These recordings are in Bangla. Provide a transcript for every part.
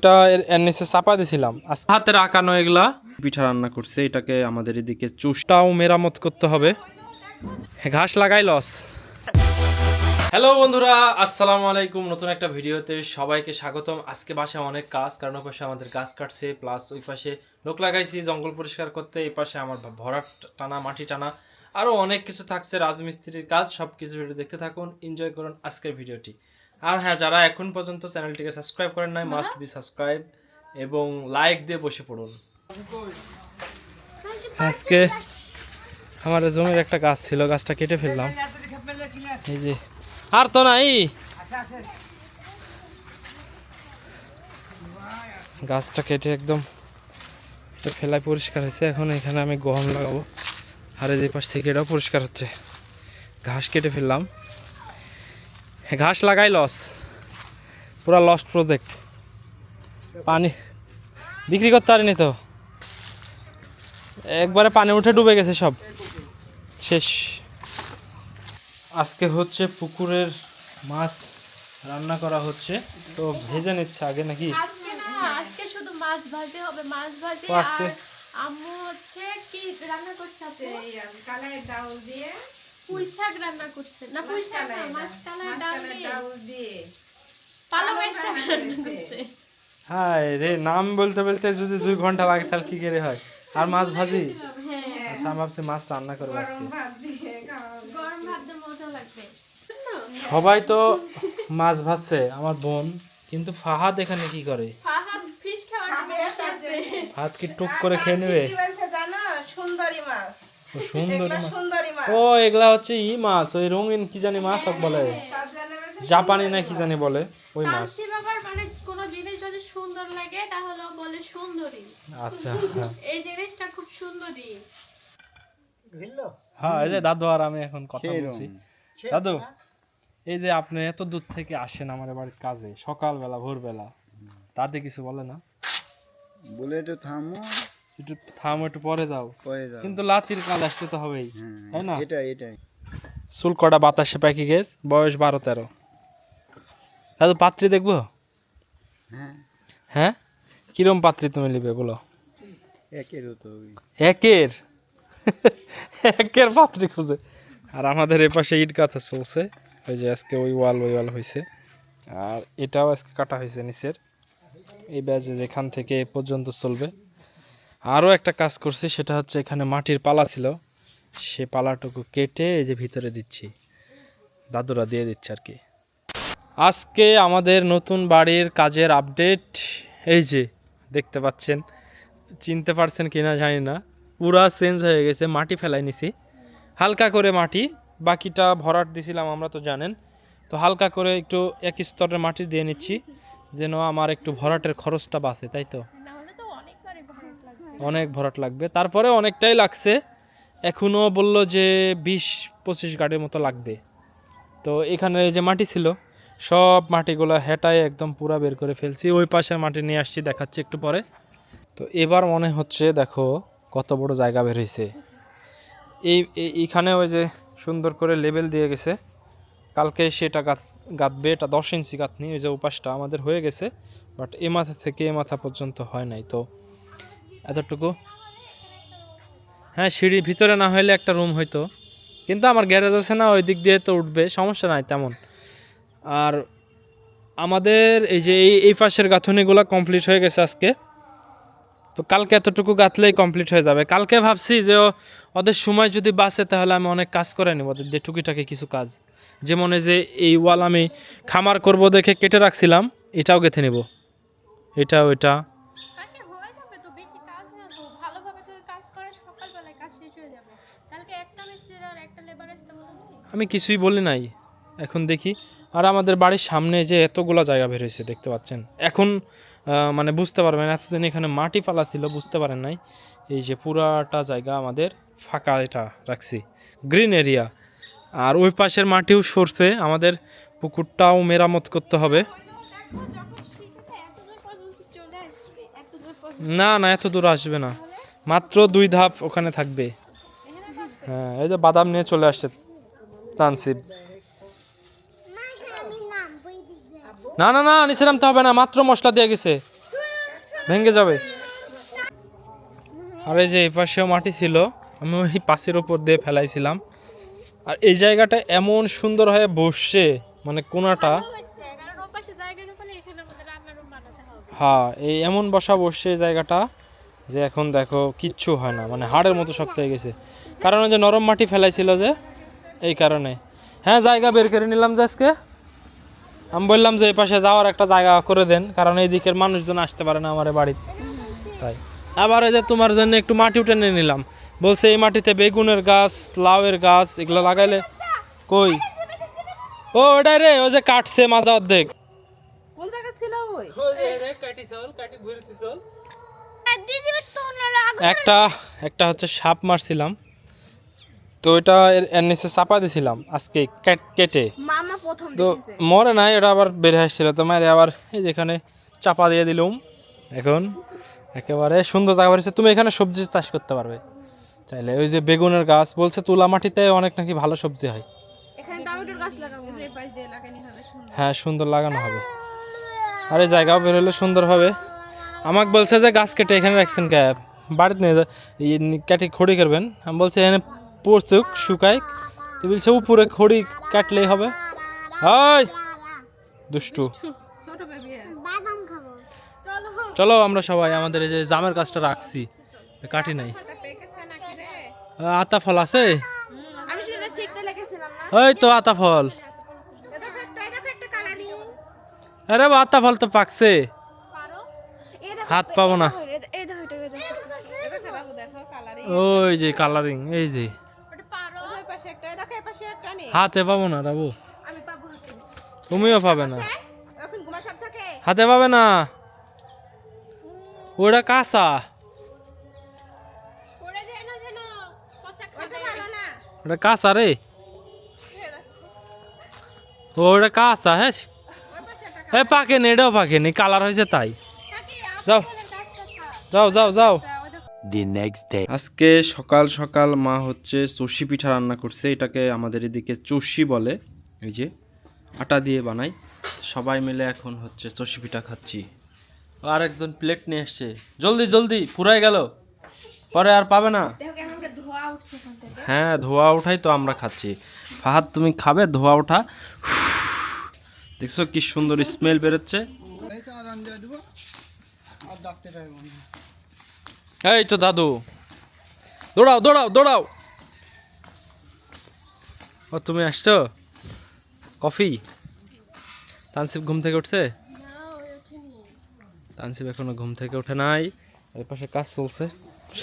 এটা এর নিচে চাপা দিছিলাম হাতের আঁকানো এগুলা পিঠা রান্না করছে। এটাকে আমাদের এদিকে চুষটাও মেরামত করতে হবে। ঘাস লাগাই লস। হ্যালো বন্ধুরা, আসসালামু আলাইকুম। নতুন একটা ভিডিওতে সবাইকে স্বাগতম। আজকে বাসায় অনেক কাজ, কারণ ওই পাশে আমাদের গাছ কাটছে, প্লাস ওই পাশে লোক লাগাইছি জঙ্গল পরিষ্কার করতে, এই পাশে আমার ভরাট টানা, মাটি টানা, আরও অনেক কিছু থাকছে, রাজমিস্ত্রির কাজ। সব কিছু ভিডিও দেখতে থাকুন, এনজয় করুন আজকের ভিডিওটি। আর হ্যাঁ, যারা এখন পর্যন্ত চ্যানেলটিকে সাবস্ক্রাইব করেন নাই, মাস্ট বি সাবস্ক্রাইব এবং লাইক দিয়ে বসে পড়ুন। আজকে আমার জমির একটা গাছ ছিল, গাছটা কেটে ফেললাম। এই যে আর তো নাই, গাছটা কেটে একদম ফেলায় পরিষ্কার হয়েছে। এখন এখানে আমি গম লাগাবো, আর এই পাশ থেকে এটাও পরিষ্কার হচ্ছে। ঘাস কেটে ফেললাম, ঘাস লাগাই লস, পুরা লস্ট প্রজেক্ট। পানি বিক্রি করতে পারিনি তো, একবারে পানি উঠে ডুবে গেছে, সব শেষ। আজকে হচ্ছে পুকুরের মাছ রান্না করা হচ্ছে, তো ভেজে নিচ্ছে আগে নাকি? আজকে না, আজকে শুধু মাছ ভাজি হবে, মাছ ভাজি। আজকে আর আম্মু হচ্ছে কি রান্না করছে? আপু কালাই ডাউল দিয়ে পুঁই শাক রান্না করছে। না, পুঁই শাক না, মাছ কালাই ডাউল দিয়ে পালংয়ের শাক রান্না করছে। হায় রে, নাম বলতে বলতে যদি 2 ঘন্টা লাগে তাহলে কি করে হয়? আর মাছ ভাজি। হ্যাঁ, আচ্ছা, আমি ভাবছি মাছ রান্না করবো আজকে। ভাত দিয়ে খাওয়া গরম ভাত দিয়ে মজা লাগবে। সবাই তো মাছ ভাজছে, আমার বোন, কিন্তু ফাহাদ এখানে কি করে? ফাহাদ ফিশ খাওয়ার জন্য বসে আছে। ভাত কি টুক করে খেয়ে নেবে? কি বলছে জানো? সুন্দরী মাছ। ও সুন্দর এগুলা মাছ। সুন্দরী মাছ। ও এগুলা হচ্ছে ই মাছ, ওই রঙিন কি জানি মাছ বলে, তার জন্য বলছে জাপানি না কি জানি বলে, ওই মাছ। তানসি বাবার মানে কোনো জিনিস যদি সুন্দর লাগে তাহলে ও বলে সুন্দরী। আচ্ছা, এই জিনিসটা খুব সুন্দরী। হ্যাঁ, এই যে দাদু আর আমি এখন কথা বলছি। দাদু, এই যে আপনি এত দূর থেকে আসেন আমার বাড়ির কাজে, সকালবেলা ভোরবেলা, তাতে কিছু বলে না? বলে একটু থামো, একটু থামো, একটু পরে যাও, পরে যাও। কিন্তু লাতির কাজ আসতে তো হবেই, তাই না? এটাই চুল কটা বাতাসে পাখি গেছ, বয়স 12-13। দাদু পাত্রী দেখবো? হ্যাঁ, হ্যাঁ, কিরম পাত্রী তুমি নিবে বলো? একেরও তো একের একের পাত্রী খুঁজে। আর আমাদের এ পাশে ইট গাঁথা চলছে, ওই যে আজকে ওই ওয়াল হয়েছে, আর এটাও আজকে কাটা হয়েছে নিচের এই ব্যাজে, যেখান থেকে এ পর্যন্ত চলবে। আরও একটা কাজ করছি, সেটা হচ্ছে এখানে মাটির পালা ছিল, সে পালাটুকু কেটে এই যে ভিতরে দিচ্ছি, দাদুরা দিয়ে দিচ্ছে আর কি। আজকে আমাদের নতুন বাড়ির কাজের আপডেট। এই যে দেখতে পাচ্ছেন, চিনতে পারছেন কিনা জানি না, পুরা চেঞ্জ হয়ে গেছে। মাটি ফেলাই নিছি, হালকা করে মাটি, বাকিটা ভরাট দিছিলাম আমরা, তো জানেন। তো হালকা করে একটু এক স্তরের মাটি দিয়ে নিচ্ছি, যেন আমার একটু ভরাটের খরচটা বাঁচে, তাই তো। না হলে তো অনেকবারই ভরাট লাগবে। অনেক ভরাট লাগবে, তারপরে অনেকটাই লাগছে, এখনও বললো যে 20-25 গাড়ির মতো লাগবে। তো এখানে যে মাটি ছিল, সব মাটিগুলো হেঁটায় একদম পুরা বের করে ফেলছি। ওই পাশের মাটি নিয়ে আসছি, দেখাচ্ছি একটু পরে। তো এবার মনে হচ্ছে, দেখো কত বড় জায়গা বের হয়েছে। এইখানে ওই যে সুন্দর করে লেবেল দিয়ে গেছে, কালকে সেটা গাঁথবে। এটা 10 ইঞ্চি গাঁথনি, ওই যে উপাসটা আমাদের হয়ে গেছে, বাট এ মাথা থেকে এ মাথা পর্যন্ত হয় নাই, তো এতটুকু। হ্যাঁ, সিঁড়ির ভিতরে না হলে একটা রুম হইতো, কিন্তু আমার গ্যারেজ আছে না, ওই দিক দিয়ে তো উঠবে, সমস্যা নাই তেমন। আর আমাদের এই যে এই পাশের গাঁথনিগুলো কমপ্লিট হয়ে গেছে আজকে, তো কালকে এতটুকু গাঁথলেই কমপ্লিট হয়ে যাবে। কালকে ভাবছি যে ওদের সময় যদি বাঁচে তাহলে আমি অনেক কাজ করে নিব, ওদের যে টুকিটাকি কিছু কাজ, যেমন এই যে এই ওয়াল আমি খামার করব দেখে কেটে রাখছিলাম, এটাও গেঁথে নেব, এটা ওইটা। কালকে হয়ে যাবে তো, বেশি কাজ না তো। ভালোভাবে যদি কাজ করে সকালবেলায় কাজ শেষ হয়ে যাবে। কালকে একটা মিস্ত্রি আর একটা লেবার আসতে মোটামুটি। আমি কিছুই বলি নাই, এখন দেখি। আর আমাদের বাড়ির সামনে যে এতগুলা জায়গা বের হয়েছে দেখতে পাচ্ছেন, এখন মানে বুঝতে পারবেন, এতদিন এখানে মাটি পালা ছিল, বুঝতে পারেন নাই। এই যে পুরাটা জায়গা আমাদের ফাঁকা, এটা রাখছি গ্রিন এরিয়া। আর ওই পাশের মাটিও সরছে, আমাদের পুকুরটাও মেরামত করতে হবে। তারপর যখন শীত হবে এত দূর পর্যন্ত চলে আসবে, এত দূর পর্যন্ত না না, এত দূর আসবে না, মাত্র 2 ধাপ ওখানে থাকবে। এখানে থাকবে। হ্যাঁ, এই যে বাদাম নিয়ে চলে আসছে তানসিব। না না না, নিচে নামতে হবে না, মাত্র মশলা দিয়ে গেছে। ভেঙে যাবে। আর এই যে এই পাশেও মাটি ছিল, আমি ওই পাশের উপর দিয়ে ফেলাইছিলাম। আর এই জায়গাটা এমন সুন্দর হয়ে বসছে, মানে কোনাটা, ভালো হয়েছে, কারণ ওপাশে জায়গা না পেলে এখানে আমাদের রান্নার রুম বানাতে হবে। হ্যাঁ এই এমন বসা বসছে এই জায়গাটা যে এখন দেখো কিচ্ছু হয় না, মানে হাড়ের মতো শক্ত হয়ে গেছে। কারণ ওই যে নরম মাটি ফেলাইছিল যে, এই কারণে। হ্যাঁ জায়গা বের করে নিলাম যে আজকে, আমি বললাম যে এই পাশে যাওয়ার একটা জায়গা করে দেন, কারণ এই দিকের মানুষজন আসতে পারে না আমার বাড়িতে, তাই। আবার ওই যে তোমার জন্য একটু মাটি উঠে নিয়ে নিলাম, বলছে এই মাটিতে বেগুনের গাছ, লাউয়ের গাছ এগুলো লাগাইলে। কই ও ওটাই রে, ও যে কাটছে মাজা অর্ধেক। কোন জায়গা ছিল ওই? একটা একটা হচ্ছে সাপ মারছিলাম, তো ওইটা এর নিচে চাপা দিছিলাম আজকে কেটে, মামা প্রথম তো মরে নাই, ওটা আবার বের আসছিল, তো মারে আবার এই যেখানে চাপা দিয়ে দিলুম। এখন একেবারে সুন্দর জায়গা হয়েছে, তুমি এখানে সবজি চাষ করতে পারবে চাইলে। ওই যে বেগুনের গাছ বলছে তুলা মাটিতে অনেক নাকি ভালো সবজি হয়। এখানে টমেটোর গাছ লাগাবো, এই পাশ দিয়ে লাগানি হবে সুন্দর। হ্যাঁ সুন্দর লাগানো হবে, আর এই জায়গাও বের হলে সুন্দর হবে। আমাকে বলছে যে গাছ কেটে এখানে রাখছেন কে, বাড়িতে নিয়ে কেটে খড়ি করবেন। আমি বলছি এখানে পড়ছুক শুকাই, তো বলছে উপরে খড়ি কাটলেই হবে। ওই দুষ্টু, ছোট বেবি চলো চলো আমরা সবাই আমাদের এই যে জামের গাছটা রাখছি, কাটি নাই। পেকেছে নাকি রে? আতা ফল আছে, আমি সেটা শিখতে লেগেছিলাম না। ওই তো আতা ফল। দেখো একটা কালারি। আরে বা, আতা ফল তো পাকছে, পারো। হাত পাবো না। এই দেখো দেখো কালারি। ওই যে কালারিং, এই যে ওটা পারো। ওই পাশে একটা, দেখো এই পাশে একটা নেই। হাতে পাবো না রাবু, আমি পাবো হাতে। তুমিও পাবে না, এখন গুমা সব থাকে। হাতে পাবে না, ওটা কাঁচা, পড়ে যায় না যেন, পচা ওটা খাবে। ভালো না। ওটা কাঁচা রে, ওটা কাঁচা। হ্যাঁ হ্যাঁ পাকেনি, এটাও পাকেনি, কালার হয়েছে তাই। থাকি, যাও আপনাদের গাছটা থাক। যাও যাও যাও। The next day. আজকে সকাল সকাল মা হচ্ছে চষি পিঠা রান্না করছে, এটাকে আমাদের এদিকে চষি বলে, এই যে আটা দিয়ে বানাই। সবাই মিলে এখন হচ্ছে চষি পিঠা খাচ্ছি। আর একজন প্লেট নিয়ে এসছে, জলদি জলদি ফুরাই গেল, পরে আর পাবে না। দেখো কেমন করে ধোয়া উঠছে এখান থেকে। হ্যাঁ ধোয়া উঠাই তো আমরা খাচ্ছি। ফাহাদ তুমি খাবে ধোয়া ওঠা? দেখছো কি সুন্দর স্মেল বেরোচ্ছে। এই তো দাদু, দৌড়াও দৌড়াও দৌড়াও। ও তুমি আসছো, কফি। তানসিব ঘুম থেকে উঠছে? তানসিব এখনো ঘুম থেকে ওঠে নাই। এর পাশে কাজ চলছে,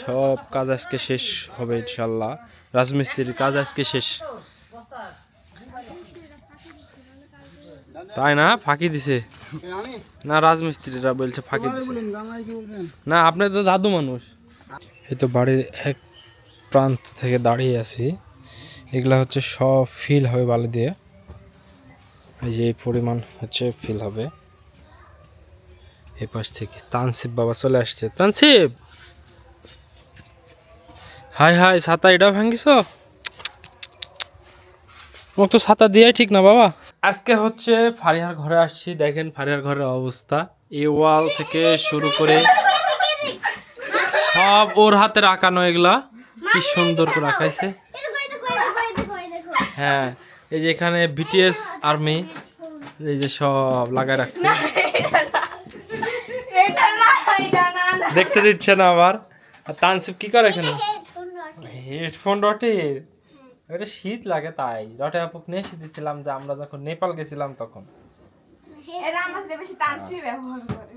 সব কাজ আজকে শেষ হবে ইনশাল্লাহ। রাজমিস্ত্রির কাজ আজকে শেষ। তাই না, ফাঁকি দিছে না, রাজমিস্ত্রিরা বলছে ফাঁকি দিছে না, আপনি তো দাদু মানুষ। এই তো বাড়ির এক প্রান্ত থেকে দাঁড়িয়ে আছি, এগুলা হচ্ছে সব ফিল হবে বালি দিয়ে, এই যে এই পরিমাণ হচ্ছে ফিল হবে। এই পাশ থেকে তানসিব বাবা চলে আসছে। তানসিব হাই হাই, ছাতা এটাও ভাঙ্গিস, মোক তো ছাতা দিয়ে ঠিক না বাবা। আজকে হচ্ছে ফারিহার ঘরে আসছি, দেখেন ফারিহার ঘরের অবস্থা, এই ওয়াল থেকে শুরু করে সব ওর হাতে আঁকানো, এগুলা কি সুন্দর করে আঁকাইছে। হ্যাঁ এই যে এখানে বিটিএস আর্মি, এই যে সব লাগাই রাখছে, এটা না, এটা না। দেখতে দিচ্ছে না আবার। আর তানসিব কি করে এখানে? হেডফোন রটের, এটা শীত লাগে তাই রটে আপুক নিয়ে এসে দিছিলাম, যে আমরা যখন নেপাল গেছিলাম তখন। এরা আমাদের বেশি টানছি ব্যবহার করে।